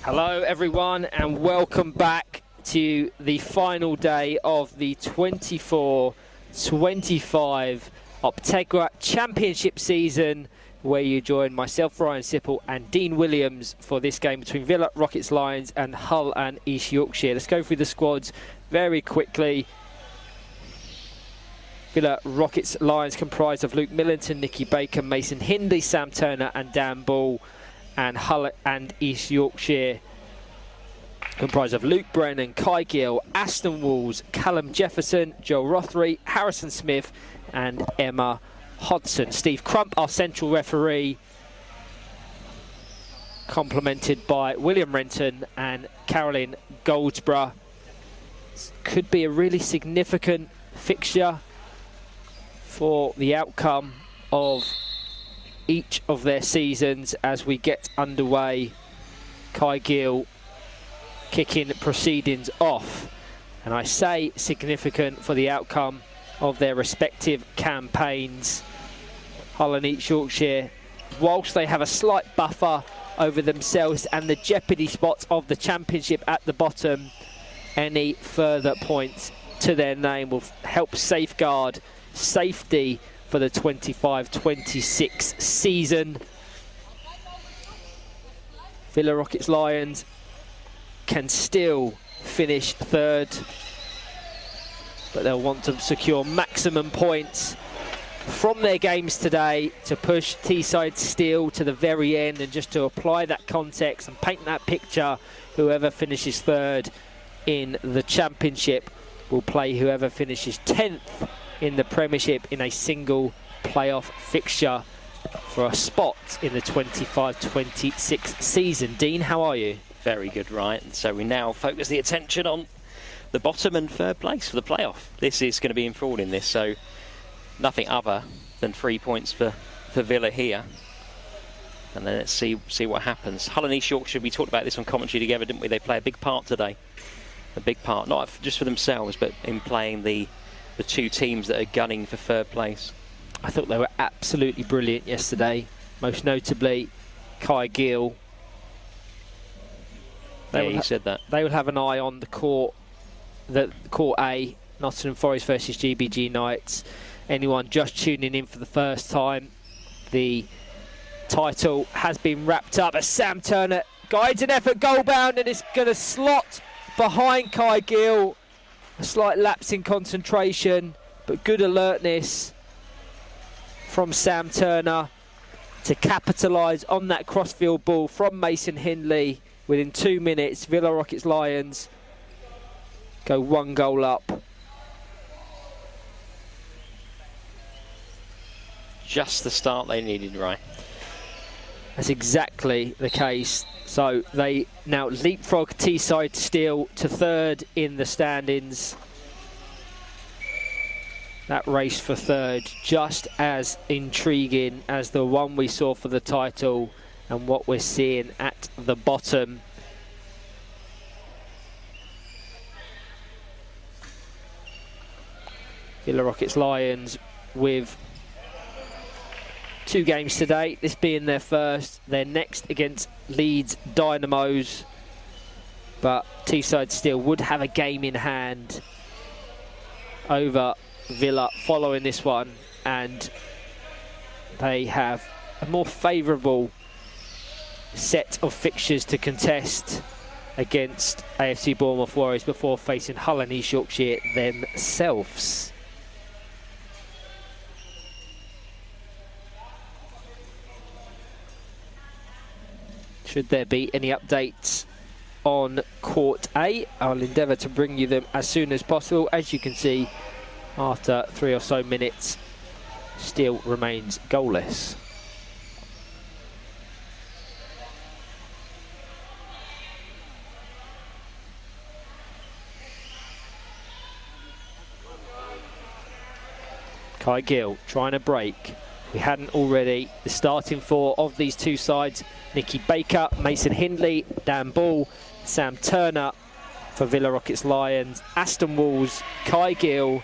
Hello everyone and welcome back to the final day of the 24-25 Optegra Championship season, where you join myself, Ryan Sipple, and Dean Williams for this game between Villa, Rockets, Lions and Hull and East Yorkshire. Let's go through the squads very quickly. Villa, Rockets, Lions comprised of Luke Millington, Nicky Baker, Mason Hindley, Sam Turner and Dan Ball. And Hull and East Yorkshire comprised of Luke Brennan, Kai Gill, Aston Walls, Callum Jefferson, Joe Rothery, Harrison Smith and Emma Hodson. Steve Crump, our central referee, complemented by William Renton and Carolyn Goldsborough. Could be a really significant fixture for the outcome of each of their seasons as we get underway. Kai Gill kicking proceedings off, and I say significant for the outcome of their respective campaigns. Hull and East Yorkshire, whilst they have a slight buffer over themselves and the jeopardy spots of the championship at the bottom, any further points to their name will help safeguard safety for the 25-26 season. Villa, Rockets, Lions can still finish third, but they'll want to secure maximum points from their games today to push Teesside Steel to the very end, and just to apply that context and paint that picture, whoever finishes third in the championship will play whoever finishes 10th in the Premiership in a single playoff fixture for a spot in the 25-26 season. Dean, how are you? Very good, right? So we now focus the attention on the bottom and third place for the playoff. This is going to be enthralling, this, so nothing other than 3 points for Villa here. And then let's see what happens. Hull and East Yorkshire, we talked about this on commentary together, didn't we? They play a big part today. A big part, not just for themselves, but in playing the two teams that are gunning for third place. I thought they were absolutely brilliant yesterday, most notably Kai Gill. You said that. They will have an eye on the court A, Nottingham Forest versus GBG Knights. Anyone just tuning in for the first time, the title has been wrapped up as Sam Turner guides an effort goal bound and is going to slot behind Kai Gill. A slight lapse in concentration, but good alertness from Sam Turner to capitalise on that crossfield ball from Mason Hindley. Within 2 minutes, Villa, Rockets, Lions go 1 goal up. Just the start they needed, right? That's exactly the case. So they now leapfrog Teesside Steel to third in the standings. That race for third just as intriguing as the one we saw for the title and what we're seeing at the bottom. Villa, Rockets, Lions with 2 games today, this being their first. They're next against Leeds Dynamos, but Teesside Steel would have a game in hand over Villa following this one, and they have a more favourable set of fixtures to contest against AFC Bournemouth Warriors before facing Hull and East Yorkshire themselves. Should there be any updates on Court A, I'll endeavour to bring you them as soon as possible. As you can see, after 3 or so minutes, Steel remains goalless. Kai Gill trying to break. We hadn't already. The starting 4 of these two sides: Nicky Baker, Mason Hindley, Dan Ball, Sam Turner for Villa, Rockets, Lions, Aston Walls, Kai Gill,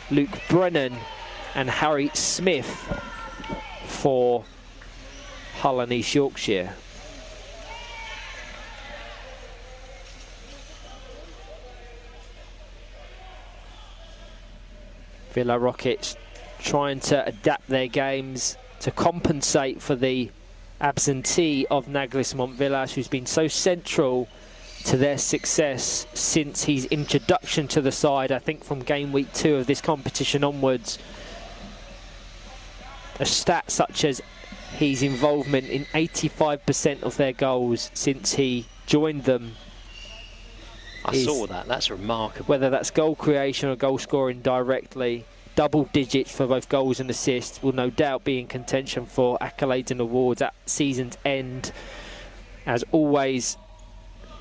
Luke Brennan and Harry Smith for Hull and East Yorkshire. Villa Rockets trying to adapt their games to compensate for the absentee of Naglis Montvillas, who's been so central to their success since his introduction to the side, I think from game week 2 of this competition onwards. A stat such as his involvement in 85% of their goals since he joined them. I saw that, that's remarkable. Whether that's goal creation or goal scoring directly, double digits for both goals and assists, will no doubt be in contention for accolades and awards at season's end. As always,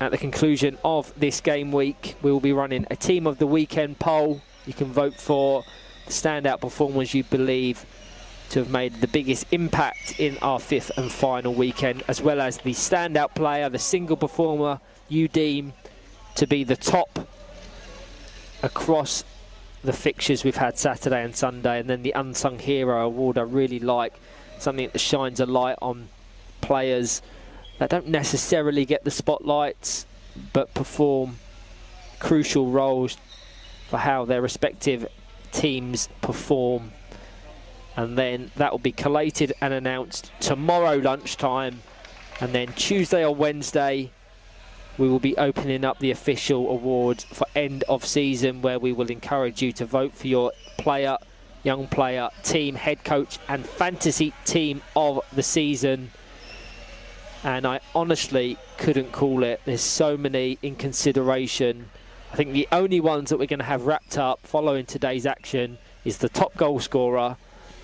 at the conclusion of this game week, we will be running a Team of the Weekend poll. You can vote for the standout performers you believe to have made the biggest impact in our 5th and final weekend, as well as the standout player, the single performer you deem to be the top across the fixtures we've had Saturday and Sunday. And then the Unsung Hero Award I really like, something that shines a light on players that don't necessarily get the spotlights but perform crucial roles for how their respective teams perform. And then that will be collated and announced tomorrow lunchtime, and then Tuesday or Wednesday we will be opening up the official awards for end of season, where we will encourage you to vote for your player, young player, team, head coach and fantasy team of the season. And I honestly couldn't call it. There's so many in consideration. I think the only ones that we're going to have wrapped up following today's action is the top goal scorer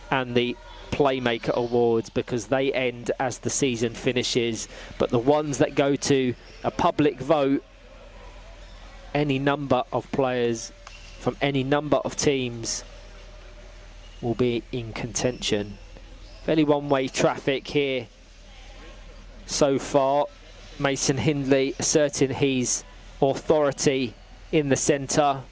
and the Playmaker Awards, because they end as the season finishes. But the ones that go to a public vote, any number of players from any number of teams will be in contention. Fairly one-way traffic here so far. Mason Hindley asserting his authority in the centre.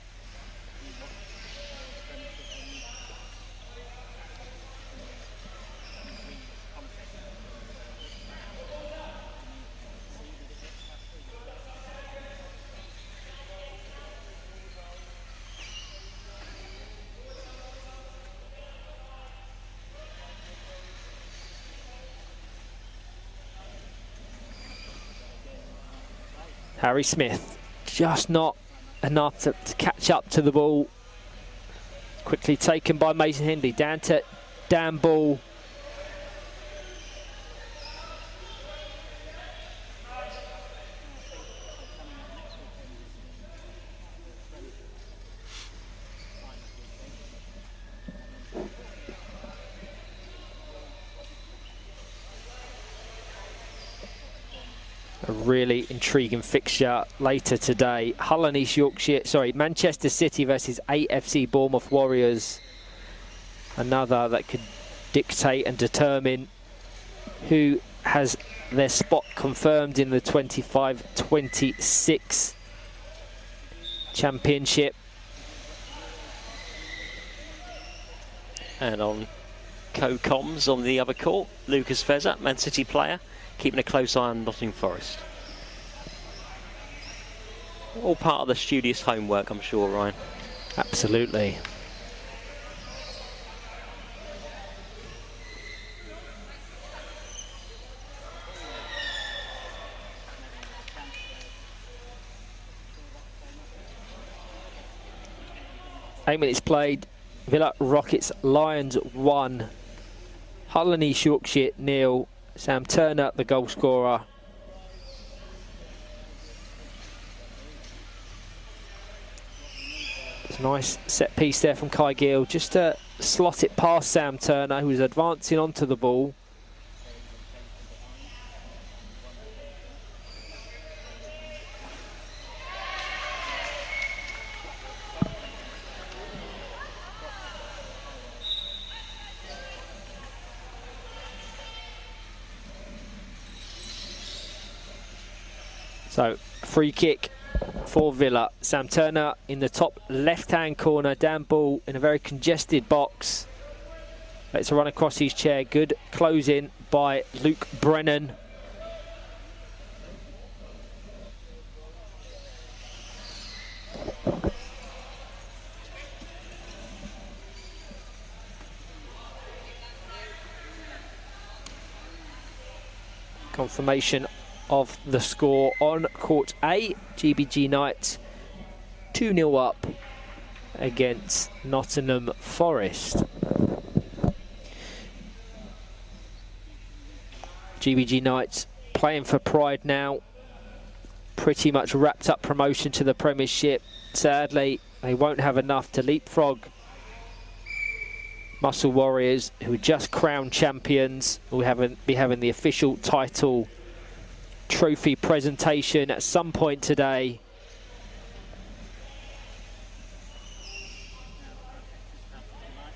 Harry Smith just not enough to catch up to the ball. Quickly taken by Mason Hindley. Down to Dan Ball. A really intriguing fixture later today. Hull and East Yorkshire, Manchester City versus AFC Bournemouth Warriors. Another that could dictate and determine who has their spot confirmed in the 25-26 Championship. And on co-coms on the other court, Lucas Fezza, Man City player, keeping a close eye on Nottingham Forest. All part of the studious homework, I'm sure, Ryan. Absolutely. Eight minutes played. Villa Rockets Lions 1. Hull and East Yorkshire 0. Sam Turner, the goal scorer. It's a nice set piece there from Kai Gill, just to slot it past Sam Turner, who's advancing onto the ball. So, free kick for Villa. Sam Turner in the top left-hand corner. Dan Ball in a very congested box. Let's run across his chair. Good close-in by Luke Brennan. Confirmation of the score on Court A. GBG Knights 2-0 up against Nottingham Forest. GBG Knights playing for pride now. Pretty much wrapped up promotion to the Premiership. Sadly, they won't have enough to leapfrog Muscle Warriors, who are just crowned champions. We'll be having the official title trophy presentation at some point today.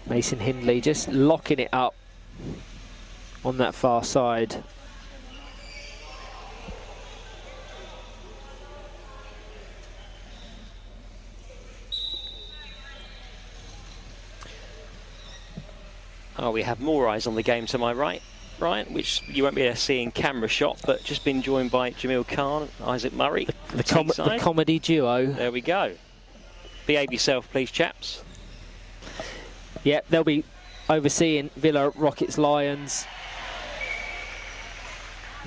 Mason Hindley just locking it up on that far side. Oh, we have more eyes on the game to my right, Ryan, which you won't be able to see in camera shot, but just been joined by Jamil Khan, Isaac Murray. The comedy duo. There we go. Behave yourself, please, chaps. Yeah, they'll be overseeing Villa Rockets Lions,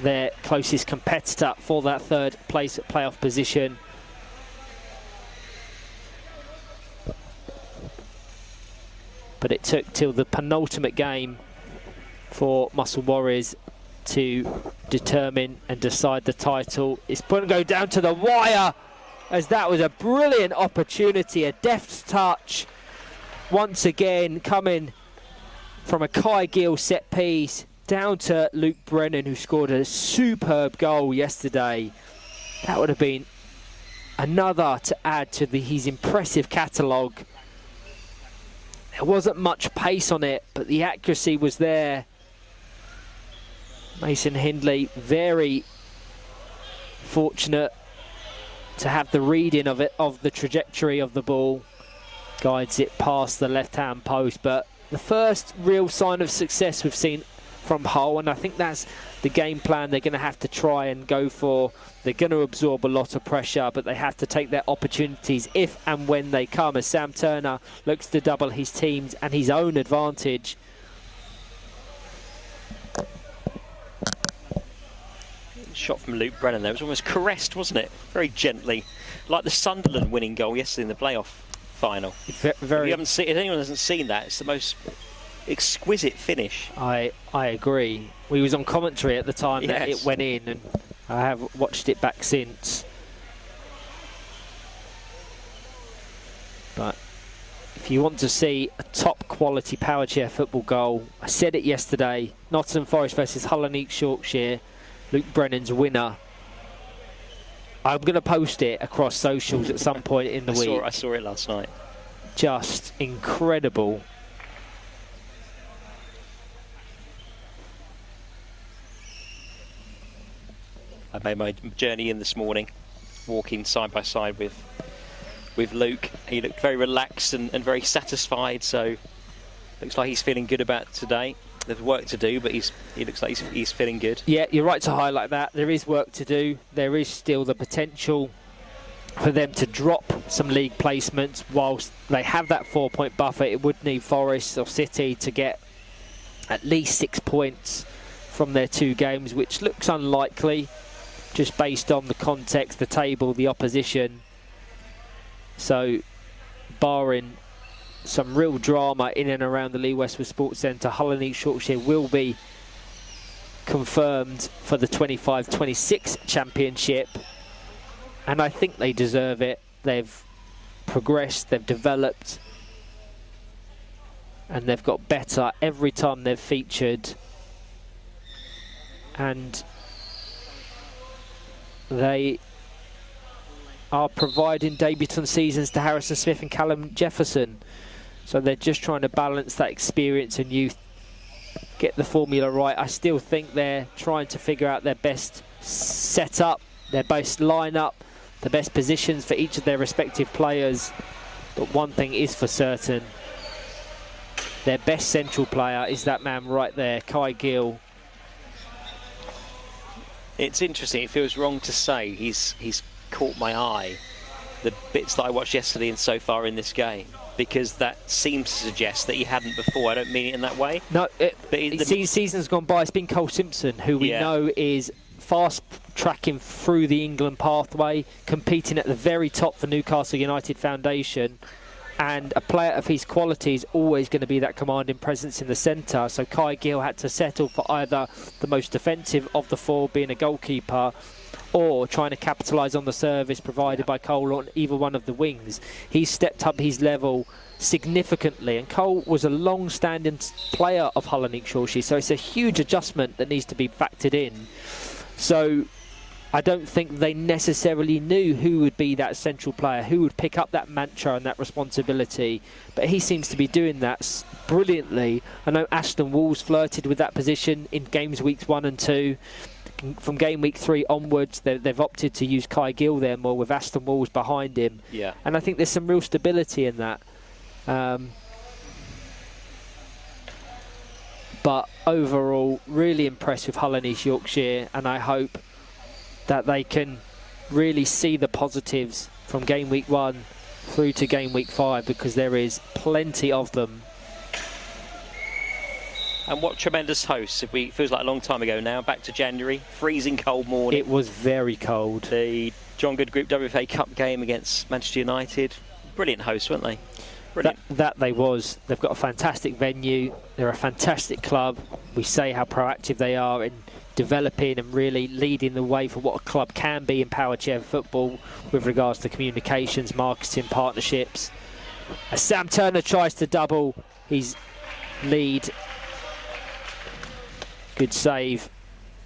their closest competitor for that third place playoff position. But it took till the penultimate game for Muscle Warriors to determine and decide the title. It's going to go down to the wire, as that was a brilliant opportunity, a deft touch. Once again, coming from a Kai Gill set piece down to Luke Brennan, who scored a superb goal yesterday. That would have been another to add to his impressive catalogue. There wasn't much pace on it, but the accuracy was there. Mason Hindley very fortunate to have the reading of it, of the trajectory of the ball. Guides it past the left-hand post, but the first real sign of success we've seen from Hull, and I think that's the game plan they're going to have to try and go for. They're going to absorb a lot of pressure, but they have to take their opportunities if and when they come, as Sam Turner looks to double his team's and his own advantage. Shot from Luke Brennan there. It was almost caressed, wasn't it? Very gently. Like the Sunderland winning goal yesterday in the playoff final. If anyone hasn't seen that, it's the most exquisite finish. I agree. We was on commentary at the time that it went in, and I have watched it back since. But if you want to see a top quality power chair football goal, I said it yesterday, Nottingham Forest versus Hull and East Yorkshire, Luke Brennan's winner. I'm going to post it across socials at some point in the week. I saw it last night. Just incredible. I made my journey in this morning, walking side by side with Luke. He looked very relaxed and very satisfied, so looks like he's feeling good about today. There's work to do, but he looks like he's feeling good. Yeah, you're right to highlight that. There is work to do. There is still the potential for them to drop some league placements. Whilst they have that 4-point buffer, it would need Forest or City to get at least 6 points from their 2 games, which looks unlikely, just based on the context, the table, the opposition. So, barring some real drama in and around the Lee Westwood Sports Centre, Hull and East Yorkshire will be confirmed for the 25-26 Championship, and I think they deserve it. They've progressed, they've developed, and they've got better every time they've featured, and they are providing debutant seasons to Harrison Smith and Callum Jefferson. So they're just trying to balance that experience and youth, get the formula right. I still think they're trying to figure out their best setup, their best lineup, the best positions for each of their respective players. But one thing is for certain, their best central player is that man right there, Kai Gill. It's interesting, it feels wrong to say he's caught my eye, the bits that I watched yesterday and so far in this game, because that seems to suggest that he hadn't before. I don't mean it in that way. No, season's gone by. It's been Cole Simpson, who we know is fast tracking through the England pathway, competing at the very top for Newcastle United Foundation, and a player of his quality is always going to be that commanding presence in the centre. So Kai Gill had to settle for either the most defensive of the four, being a goalkeeper, or trying to capitalise on the service provided by Cole on either one of the wings. He's stepped up his level significantly, and Cole was a long-standing player of Hull and East Yorkshire, so it's a huge adjustment that needs to be factored in. So I don't think they necessarily knew who would be that central player, who would pick up that mantra and that responsibility, but he seems to be doing that brilliantly. I know Aston Walls flirted with that position in games weeks 1 and 2. From game week 3 onwards, they've opted to use Kai Gill there more, with Aston Walls behind him. Yeah. And I think there's some real stability in that. But overall, really impressed with Hull and East Yorkshire, and I hope that they can really see the positives from game week 1 through to game week 5, because there is plenty of them. And what tremendous hosts. It feels like a long time ago now, back to January, freezing cold morning. It was very cold. The John Good Group WFA Cup game against Manchester United. Brilliant hosts, weren't they? Brilliant. That they was. They've got a fantastic venue. They're a fantastic club. We say how proactive they are in developing and really leading the way for what a club can be in power chair football with regards to communications, marketing, partnerships. As Sam Turner tries to double his lead. Good save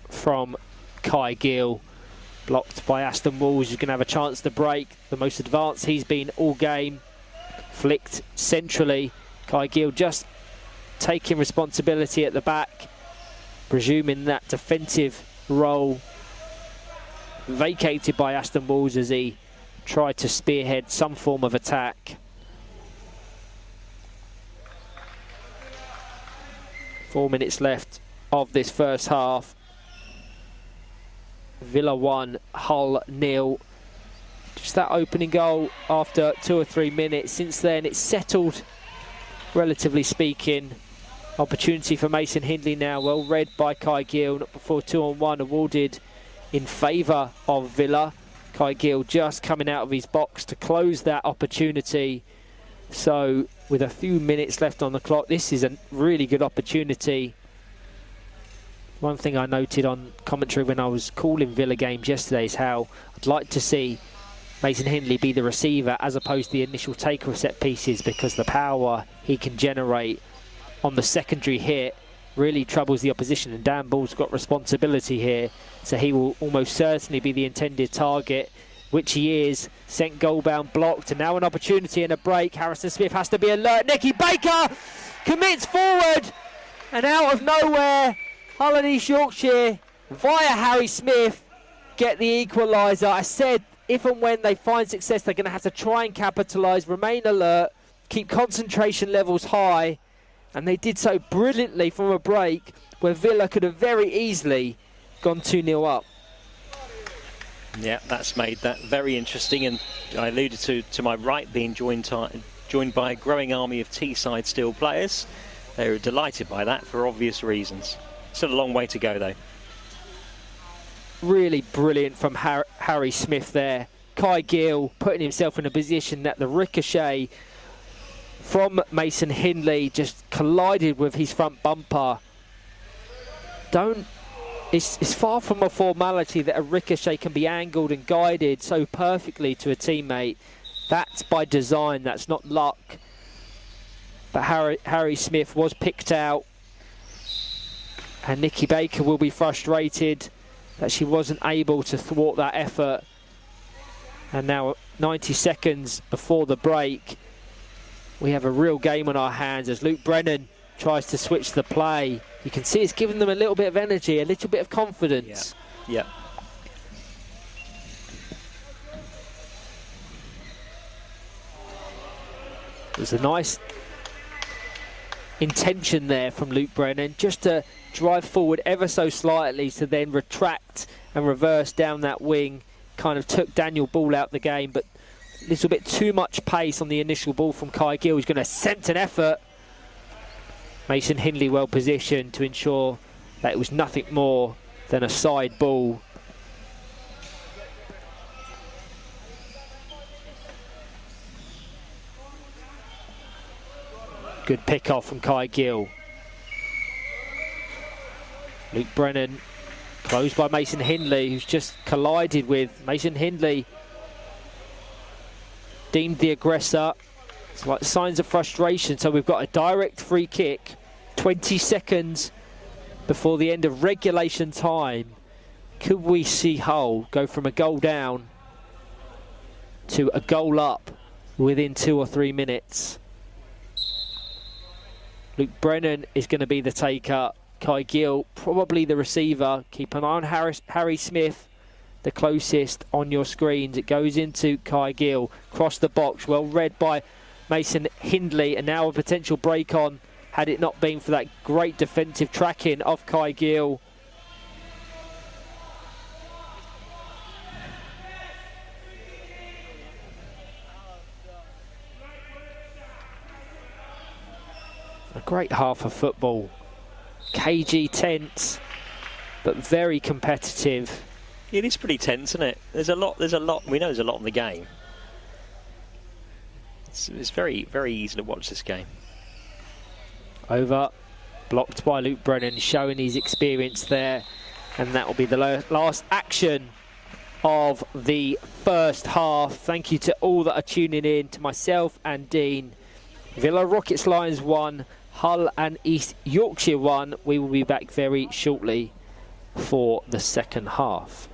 from Kai Gill. Blocked by Aston Walls, who's going to have a chance to break. The most advanced he's been all game. Flicked centrally. Kai Gill just taking responsibility at the back, presuming that defensive role vacated by Aston Walls as he tried to spearhead some form of attack. 4 minutes left of this first half. Villa 1, Hull 0. Just that opening goal after 2 or 3 minutes. Since then, it's settled, relatively speaking. Opportunity for Mason Hindley now, well read by Kai Gill. Not before 2-on-1 awarded in favour of Villa. Kai Gill just coming out of his box to close that opportunity. So with a few minutes left on the clock, this is a really good opportunity. One thing I noted on commentary when I was calling Villa games yesterday is how I'd like to see Mason Hindley be the receiver as opposed to the initial taker of set pieces, because the power he can generate on the secondary hit really troubles the opposition, and Dan Ball's got responsibility here, so he will almost certainly be the intended target, which he is. Sent goal-bound, blocked, and now an opportunity and a break. Harrison Smith has to be alert. Nicky Baker commits forward, and out of nowhere, Hull and East Yorkshire via Harry Smith get the equaliser. I said if and when they find success, they're going to have to try and capitalise, remain alert, keep concentration levels high, and they did so brilliantly from a break where Villa could have very easily gone 2-0 up. Yeah, that's made that very interesting, and I alluded to my right being joined by a growing army of Teesside Steel players. They were delighted by that for obvious reasons. Still a long way to go though. Really brilliant from Harry Smith there. Kai Gill putting himself in a position that the ricochet from Mason Hindley just collided with his front bumper. It's far from a formality that a ricochet can be angled and guided so perfectly to a teammate. That's by design, that's not luck. But Harry Smith was picked out, and Nicky Baker will be frustrated that she wasn't able to thwart that effort. And now 90 seconds before the break, we have a real game on our hands as Luke Brennan tries to switch the play. You can see it's given them a little bit of energy, a little bit of confidence. Yeah. There's a nice intention there from Luke Brennan, just to drive forward ever so slightly to then retract and reverse down that wing. Kind of took Daniel Ball out the game, but a little bit too much pace on the initial ball from Kai Gill. He's going to attempt an effort. Mason Hindley well positioned to ensure that it was nothing more then a side ball. Good pick off from Kai Gill. Luke Brennan, closed by Mason Hindley, who's just collided with Mason Hindley. Deemed the aggressor. It's like signs of frustration. So we've got a direct free kick, 20 seconds before the end of regulation time. Could we see Hull go from a goal down to a goal up within 2 or 3 minutes? Luke Brennan is going to be the taker. Kai Gill, probably the receiver. Keep an eye on Harry Smith, the closest on your screens. It goes into Kai Gill, cross the box, well read by Mason Hindley, and now a potential break on had it not been for that great defensive tracking of Kai Gill. A great half of football. Cagey, tense, but very competitive. It is pretty tense, isn't it? There's a lot, we know there's a lot in the game. It's very, very easy to watch this game. Over, blocked by Luke Brennan, showing his experience there. And that will be the last action of the first half. Thank you to all that are tuning in, to myself and Dean. Villa Rockets Lions 1, Hull and East Yorkshire 1. We will be back very shortly for the second half.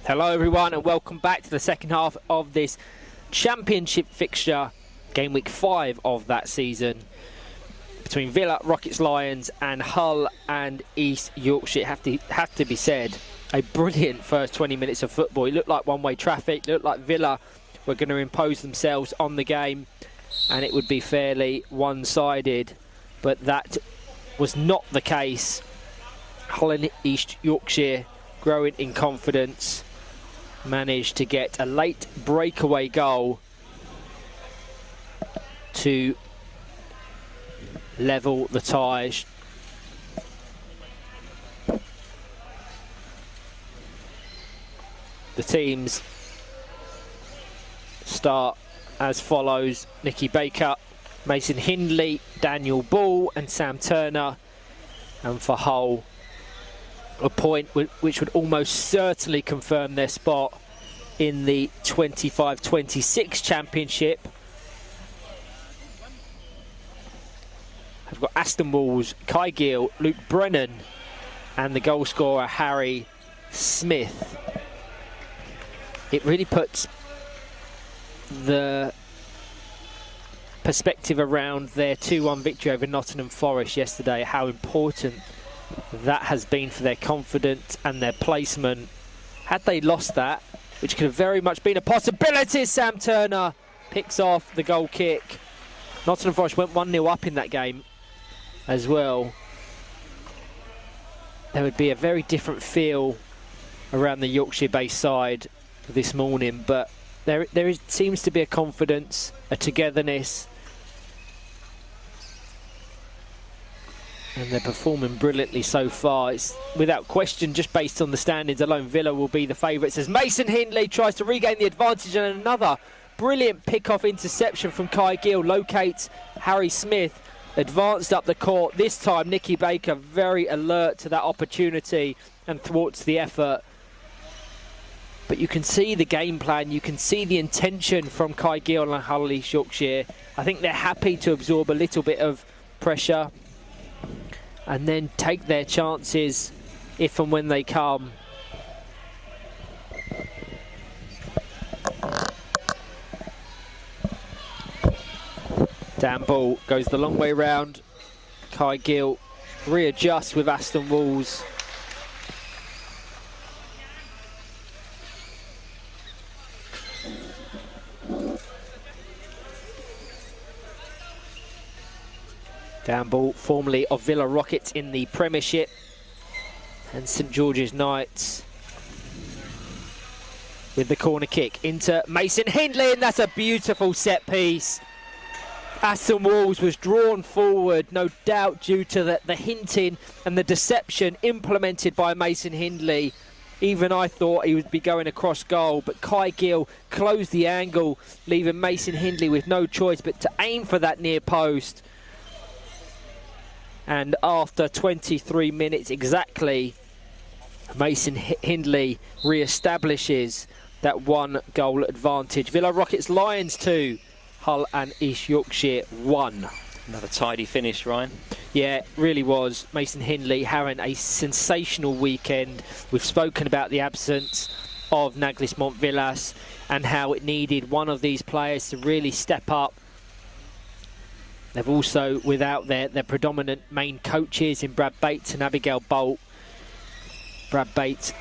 Hello everyone and welcome back to the second half of this Championship fixture, game week 5 of that season, between Villa, Rockets, Lions and Hull and East Yorkshire. It have to be said, a brilliant first 20 minutes of football. It looked like one-way traffic, it looked like Villa were going to impose themselves on the game and it would be fairly one-sided, but that was not the case. Hull and East Yorkshire, growing in confidence, managed to get a late breakaway goal to level the ties. The teams start as follows: Nicky Baker, Mason Hindley, Daniel Ball and Sam Turner. And for Hull, a point which would almost certainly confirm their spot in the 25-26 Championship. I've got Aston Walls, Kai Gill, Luke Brennan and the goal scorer Harry Smith. It really puts the perspective around their 2-1 victory over Nottingham Forest yesterday, how important that has been for their confidence and their placement. Had they lost that, which could have very much been a possibility, Sam Turner picks off the goal kick. Nottingham Forest went 1-0 up in that game as well. There would be a very different feel around the Yorkshire-based side this morning, but there seems to be a confidence, a togetherness, and they're performing brilliantly so far. It's without question, just based on the standings alone, Villa will be the favourites as Mason Hindley tries to regain the advantage, and another brilliant pick-off interception from Kai Gill locates Harry Smith, advanced up the court. This time Nicky Baker very alert to that opportunity and thwarts the effort. But you can see the game plan, you can see the intention from Kai Gill and Hull East Yorkshire. I think they're happy to absorb a little bit of pressure and then take their chances if and when they come. Dan Ball goes the long way round. Kai Gill readjusts with Aston Walls. Dan Ball, formerly of Villa Rockets in the Premiership and St George's Knights, with the corner kick into Mason Hindley, and that's a beautiful set piece. Aston Walls was drawn forward, no doubt due to the hinting and the deception implemented by Mason Hindley. Even I thought he would be going across goal, but Kai Gill closed the angle, leaving Mason Hindley with no choice but to aim for that near post. And after 23 minutes exactly, Mason Hindley re-establishes that 1 goal advantage. Villa Rockets Lions 2, Hull and East Yorkshire 1. Another tidy finish, Ryan. Yeah, it really was. Mason Hindley having a sensational weekend. We've spoken about the absence of Naglis Montvillas and how it needed one of these players to really step up. They've also, without their predominant main coaches in Brad Bates and Abigail Bolt. Brad Bates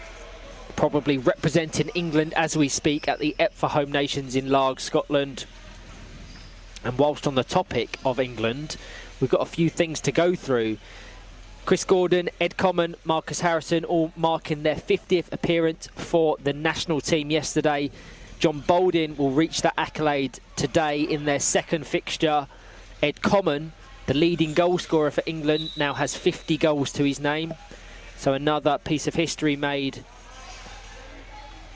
probably representing England as we speak at the Ep for Home Nations in Largs, Scotland. And whilst on the topic of England, we've got a few things to go through. Chris Gordon, Ed Common, Marcus Harrison all marking their 50th appearance for the national team yesterday. John Balding will reach that accolade today in their second fixture. Ed Common, the leading goal scorer for England, now has 50 goals to his name. So another piece of history made.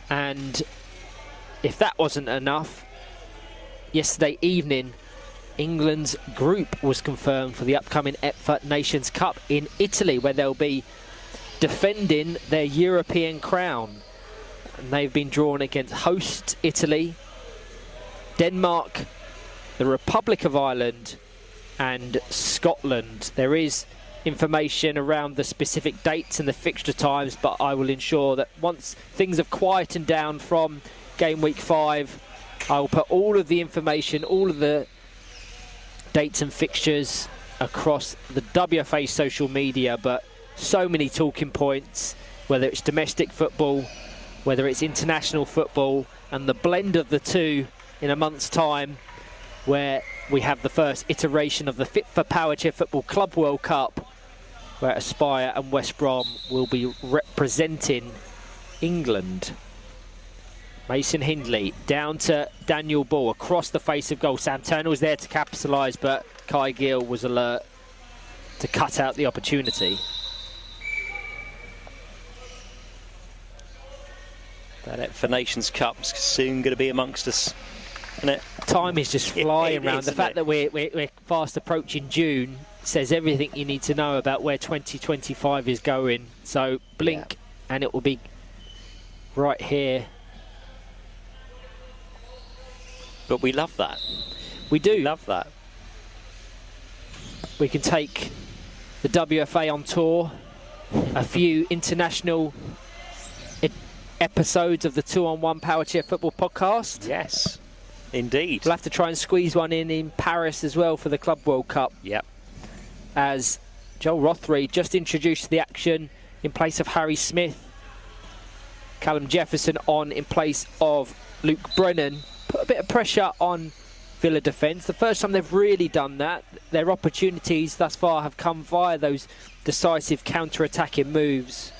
And if that wasn't enough, yesterday evening, England's group was confirmed for the upcoming EPFA Nations Cup in Italy, where they'll be defending their European crown. And they've been drawn against host Italy, Denmark, the Republic of Ireland and Scotland. There is information around the specific dates and the fixture times, but I will ensure that once things have quietened down from game week 5, I will put all of the information, all of the dates and fixtures across the WFA social media. But so many talking points, whether it's domestic football, whether it's international football, and the blend of the two in a month's time, where we have the first iteration of the Fit for Power Chair Football Club World Cup, where Aspire and West Brom will be representing England. Mason Hindley down to Daniel Ball across the face of goal. Sam Turner was there to capitalise, but Kai Gill was alert to cut out the opportunity. That for Nations Cup's soon going to be amongst us, isn't it? Time is just flying around. The fact that we're fast approaching June says everything you need to know about where 2025 is going. So blink and it will be right here. But we love that. We do. We love that. We can take the WFA on tour, a few international episodes of the 2-on-1 Power Chair Football podcast. Yes, indeed. We'll have to try and squeeze one in Paris as well for the Club World Cup. Yep. As Joel Rothery just introduced to the action in place of Harry Smith. Callum Jefferson on in place of Luke Brennan. Put a bit of pressure on Villa defence. The first time they've really done that. Their opportunities thus far have come via those decisive counter-attacking moves.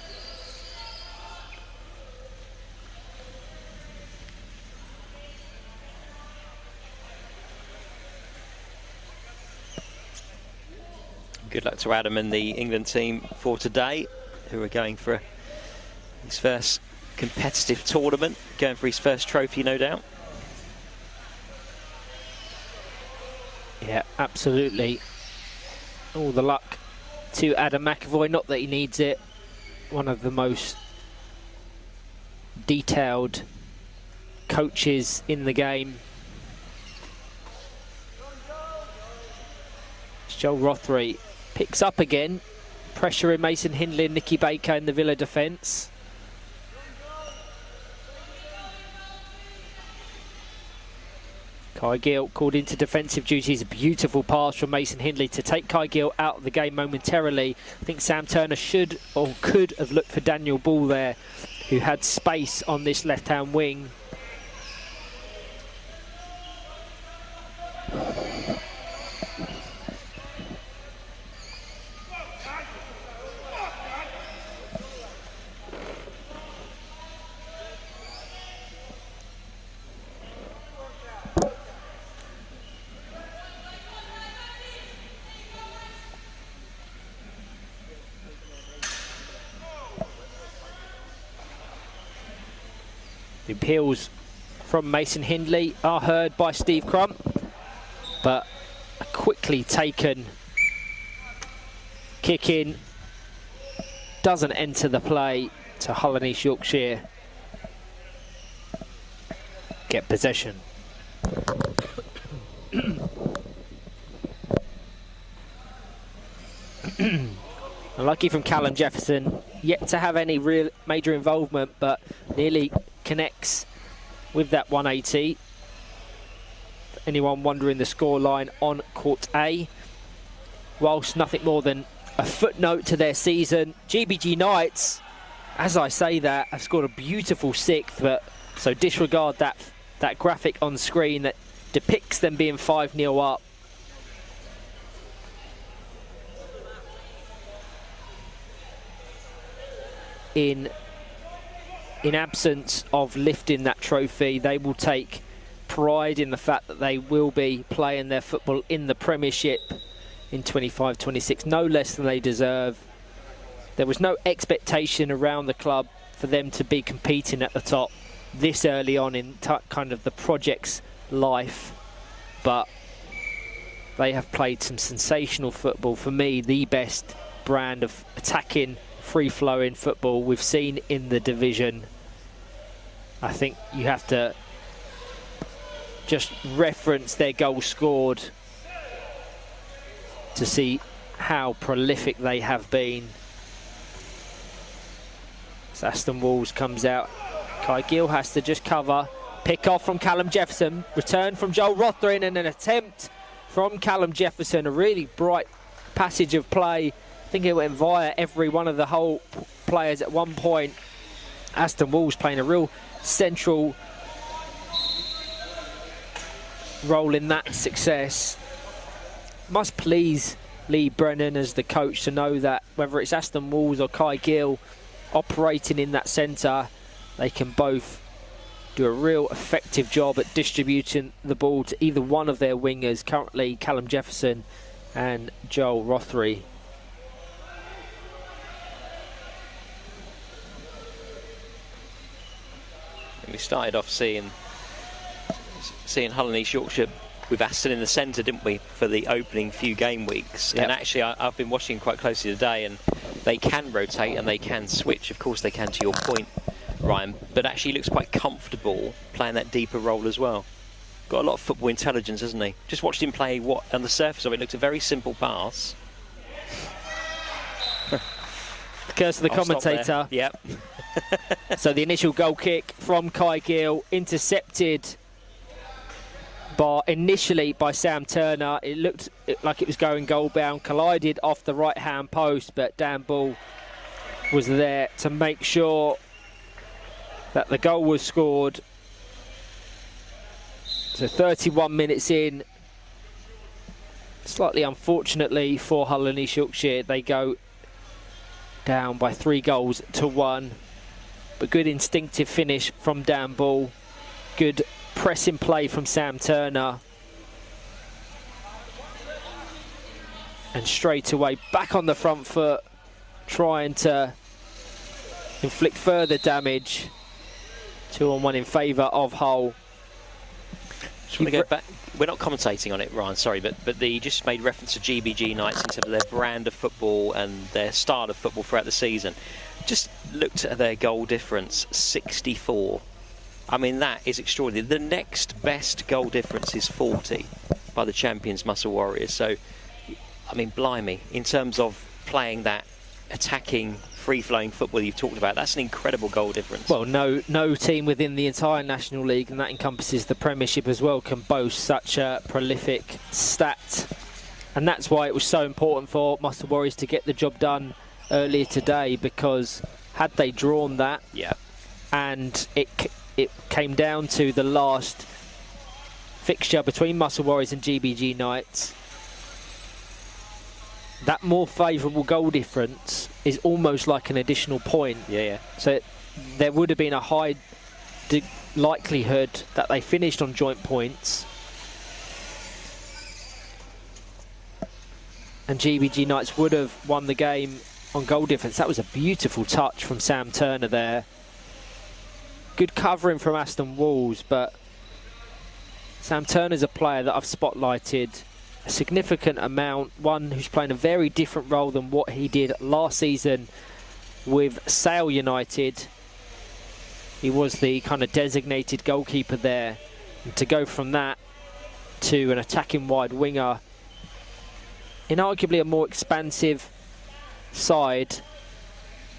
Good luck to Adam and the England team for today, who are going for his first competitive tournament, going for his first trophy, no doubt. Yeah, absolutely. All the luck to Adam McAvoy. Not that he needs it. One of the most detailed coaches in the game. Joel Rothery picks up again. Pressure in Mason Hindley and Nicky Baker in the Villa defence. Kai Gill called into defensive duties. A beautiful pass from Mason Hindley to take Kai Gill out of the game momentarily. I think Sam Turner should or could have looked for Daniel Ball there, who had space on this left-hand wing. The appeals from Mason Hindley are heard by Steve Crump, but a quickly taken kick in doesn't enter the play to Hull and East Yorkshire get possession. Unlucky from Callum Jefferson, yet to have any real major involvement, but nearly connects with that 180. For anyone wondering the scoreline on Court A, whilst nothing more than a footnote to their season, GBG Knights, as I say that, have scored a beautiful 6th, but so disregard that graphic on screen that depicts them being 5-0 up. In absence of lifting that trophy, they will take pride in the fact that they will be playing their football in the Premiership in 25-26, no less than they deserve. There was no expectation around the club for them to be competing at the top this early on in kind of the project's life, but they have played some sensational football. For me, the best brand of attacking, free-flowing football we've seen in the division. I think you have to just reference their goals scored to see how prolific they have been. As Aston Walls comes out, Kai Gill has to just cover. Pick off from Callum Jefferson, return from Joel Rotherin, and an attempt from Callum Jefferson. A really bright passage of play. I think it went via every one of the whole players at one point. Aston Walls playing a real central role in that success. Must please Lee Brennan as the coach to know that whether it's Aston Walls or Kai Gill operating in that centre, they can both do a real effective job at distributing the ball to either one of their wingers, currently Callum Jefferson and Joel Rothery. We started off seeing Hull and East Yorkshire with Aston in the centre, didn't we, for the opening few game weeks? Yep. And actually I've been watching quite closely today, and they can rotate and they can switch. Of course they can, to your point, Ryan, but actually he looks quite comfortable playing that deeper role as well. Got a lot of football intelligence, hasn't he? Just watched him play what on the surface of it looked a very simple pass. The curse of the commentator. Yep. So the initial goal kick from Kai Gill, intercepted initially by Sam Turner. It looked like it was going goal bound, collided off the right hand post, but Dan Bull was there to make sure that the goal was scored. So 31 minutes in, slightly unfortunately for Hull and East Yorkshire, they go down by 3-1. But good instinctive finish from Dan Bull. Good pressing play from Sam Turner. And straight away back on the front foot, trying to inflict further damage. 2-on-1 in favour of Hull. Just want to go back. We're not commentating on it, Ryan, sorry, but you just made reference to GBG Knights in terms of their brand of football and their style of football throughout the season. Just looked at their goal difference, 64. I mean, that is extraordinary. The next best goal difference is 40 by the champions Muscle Warriors. So, I mean, blimey, in terms of playing that attacking, free-flowing football you've talked about, that's an incredible goal difference. Well, no team within the entire National League, and that encompasses the Premiership as well, can boast such a prolific stat. And that's why it was so important for Muscle Warriors to get the job done earlier today, because had they drawn that, and it came down to the last fixture between Muscle Warriors and GBG Knights, that more favourable goal difference is almost like an additional point. So there would have been a high likelihood that they finished on joint points, and GBG Knights would have won the game on goal difference. That was a beautiful touch from Sam Turner there. Good covering from Aston Walls, but Sam Turner's a player that I've spotlighted a significant amount, one who's playing a very different role than what he did last season with Sale United. He was the kind of designated goalkeeper there, and to go from that to an attacking wide winger in arguably a more expansive side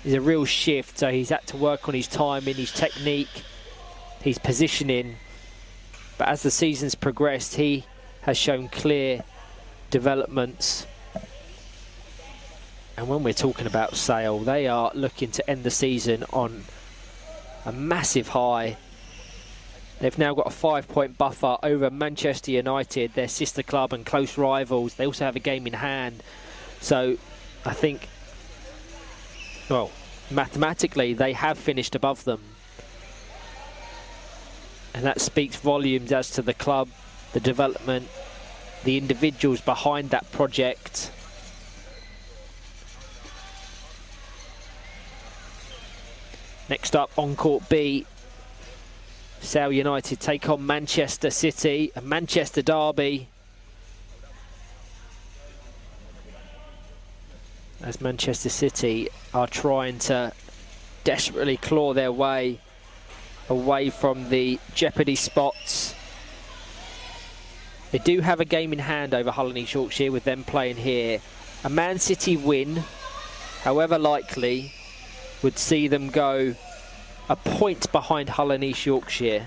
is a real shift. So he's had to work on his timing, his technique, his positioning, but as the season's progressed, he has shown clear developments. And when we're talking about Sale, they are looking to end the season on a massive high. They've now got a 5-point buffer over Manchester United, their sister club and close rivals. They also have a game in hand. So I think, well, mathematically they have finished above them. And that speaks volumes as to the club, the development, the individuals behind that project. Next up on Court B, Sale United take on Manchester City, a Manchester derby. As Manchester City are trying to desperately claw their way away from the jeopardy spots. They do have a game in hand over Hull and East Yorkshire, with them playing here A Man City win, however likely, would see them go a point behind Hull and East Yorkshire.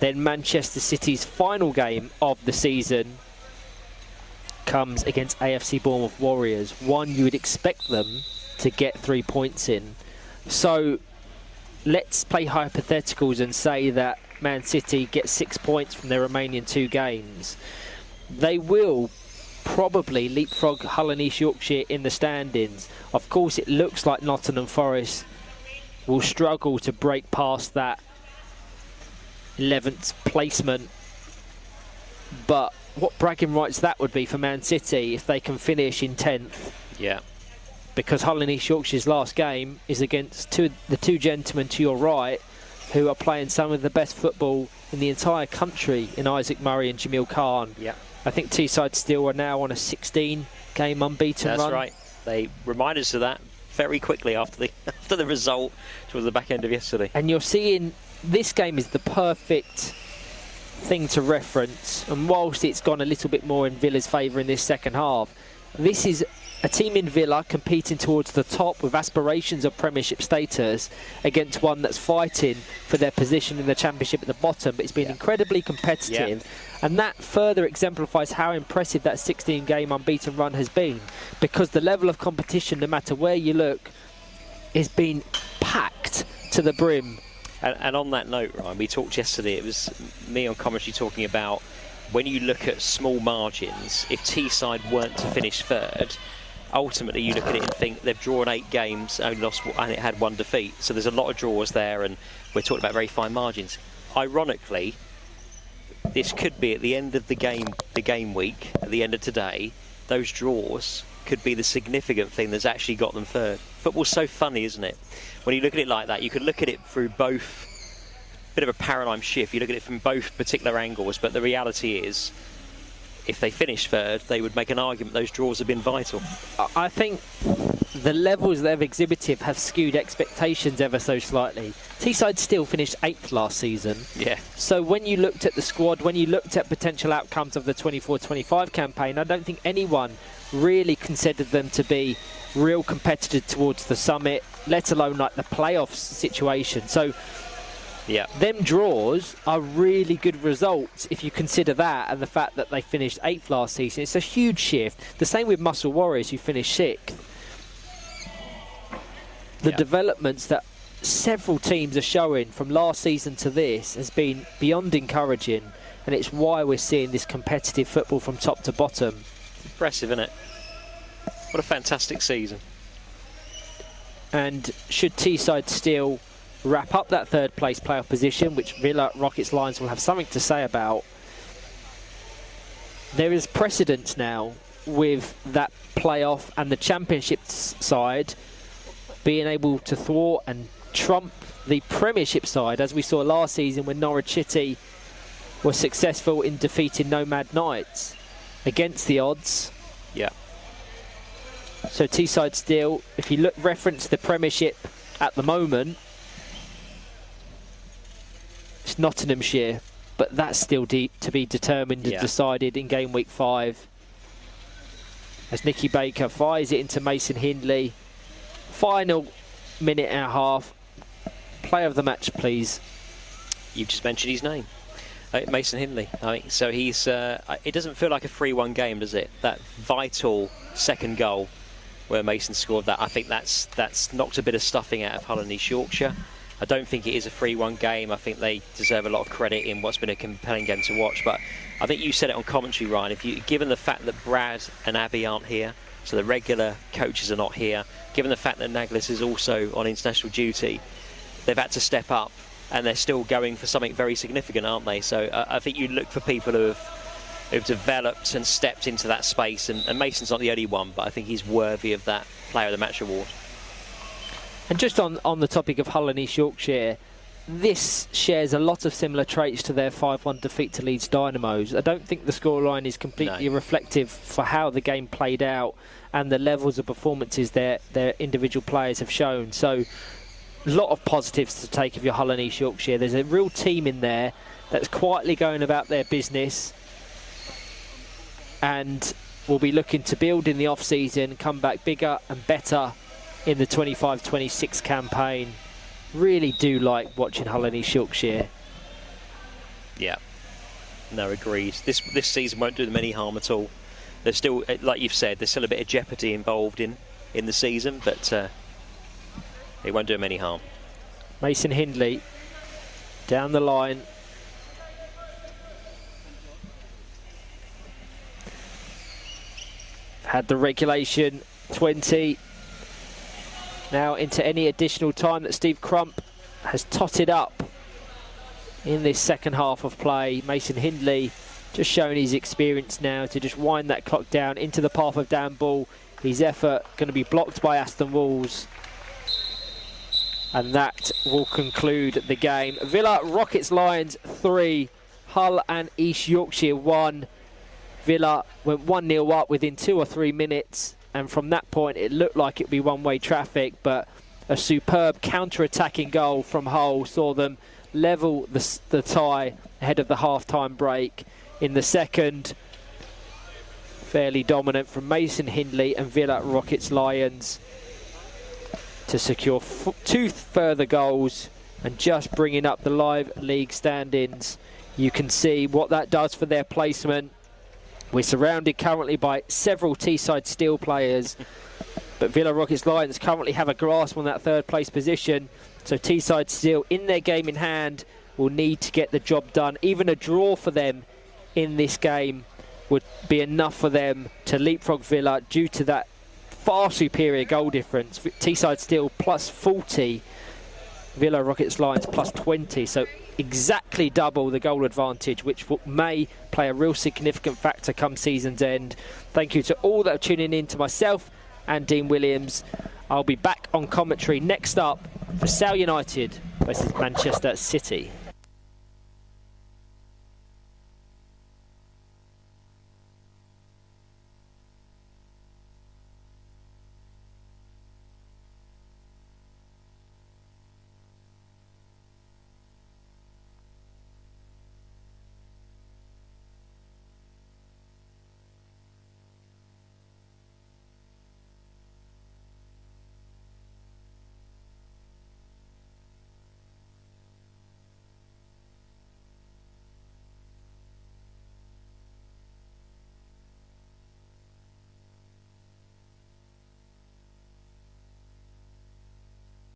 Then Manchester City's final game of the season comes against AFC Bournemouth Warriors. One you would expect them to get 3 points in. So let's play hypotheticals and say that Man City get 6 points from their remaining 2 games. They will probably leapfrog Hull and East Yorkshire in the standings. Of course, it looks like Nottingham Forest will struggle to break past that 11th placement, but what bragging rights that would be for Man City if they can finish in 10th. Yeah. Because Hull and East Yorkshire's last game is against the two gentlemen to your right who are playing some of the best football in the entire country in Isaac Murray and Jamil Khan. Yeah. I think Teesside Steel are now on a 16-game unbeaten run. That's right. They remind us of that very quickly after the result towards the back end of yesterday. And you're seeing this game is the perfect thing to reference, and whilst it's gone a little bit more in Villa's favour in this second half, this is a team in Villa competing towards the top with aspirations of Premiership status against one that's fighting for their position in the Championship at the bottom, but it's been incredibly competitive, and that further exemplifies how impressive that 16-game unbeaten run has been, because the level of competition, no matter where you look, is being packed to the brim. And on that note, Ryan, we talked yesterday, it was me on commentary talking about when you look at small margins, if Teesside weren't to finish third, ultimately you look at it and think they've drawn 8 games, only lost, and it had 1 defeat. So there's a lot of draws there, and we're talking about very fine margins. Ironically, this could be at the end of the game week, at the end of today, those draws could be the significant thing that's actually got them third. Football's so funny, isn't it? When you look at it like that, you could look at it through both, bit of a paradigm shift. You look at it from both particular angles, but the reality is, if they finish third, they would make an argument those draws have been vital. I think the levels they've exhibited have skewed expectations ever so slightly. Teesside still finished 8th last season. Yeah. So when you looked at the squad, when you looked at potential outcomes of the 24-25 campaign, I don't think anyone really considered them to be real competitors towards the summit, let alone like the playoffs situation. So yeah, them draws are really good results if you consider that and the fact that they finished 8th last season. It's a huge shift. The same with Muscle Warriors, who finished 6th. The developments that several teams are showing from last season to this has been beyond encouraging, and it's why we're seeing this competitive football from top to bottom. Impressive, isn't it? What a fantastic season. And should Teesside Steel wrap up that 3rd place playoff position, which Villa, Rockets, Lions will have something to say about, there is precedence now with that playoff and the Championship side being able to thwart and trump the Premiership side, as we saw last season when Norwich City was successful in defeating Nomad Knights against the odds. Yeah. So Teesside Steel, if you reference the Premiership at the moment, it's Nottinghamshire, but that's still to be determined and decided in game week 5. As Nicky Baker fires it into Mason Hindley. Final minute and a half. Player of the match, please. You've just mentioned his name. Mason Hindley. I think so. He's. It doesn't feel like a 3-1 game, does it? That vital second goal where Mason scored that. I think that's knocked a bit of stuffing out of Hull and East Yorkshire. I don't think it is a 3-1 game. I think they deserve a lot of credit in what's been a compelling game to watch. But I think you said it on commentary, Ryan. Given the fact that Brad and Abby aren't here, so the regular coaches are not here, given the fact that Naglis is also on international duty, they've had to step up, and they're still going for something very significant, aren't they? So I think you look for people who've developed and stepped into that space, and Mason's not the only one, but I think he's worthy of that Player of the Match award. And just on the topic of Hull and East Yorkshire, this shares a lot of similar traits to their 5-1 defeat to Leeds Dynamos. I don't think the scoreline is completely reflective for how the game played out and the levels of performances their individual players have shown. So a lot of positives to take of your Hull and East Yorkshire. There's a real team in there that's quietly going about their business, and will be looking to build in the off-season, come back bigger and better in the 25-26 campaign. Really do like watching Hull and East Yorkshire. Yeah, no, agreed. This season won't do them any harm at all. There's still, like you've said, there's still a bit of jeopardy involved in the season, but it won't do them any harm. Mason Hindley down the line. Had the regulation 20. Now into any additional time that Steve Crump has totted up in this second half of play. Mason Hindley just showing his experience now to just wind that clock down into the path of Dan Ball. His effort going to be blocked by Aston Walls. And that will conclude the game. Villa Rockets Lions 3, Hull and East Yorkshire 1. Villa went 1-0 up within 2 or 3 minutes, and from that point it looked like it'd be one-way traffic, but a superb counter-attacking goal from Hull saw them level the tie ahead of the half-time break. In the second, fairly dominant from Mason Hindley and Villa Rockets Lions to secure 2 further goals, and just bringing up the live league standings. You can see what that does for their placement. We're surrounded currently by several Teesside Steel players, but Villa Rockets Lions currently have a grasp on that third place position. So Teesside Steel, in their game in hand, will need to get the job done. Even a draw for them in this game would be enough for them to leapfrog Villa due to that far superior goal difference. Teesside Steel plus 40, Villa Rockets Lions plus 20. So exactly double the goal advantage, which may play a real significant factor come season's end. Thank you to all that are tuning in, to myself and Dean Williams. I'll be back on commentary next up for Sale United versus Manchester City.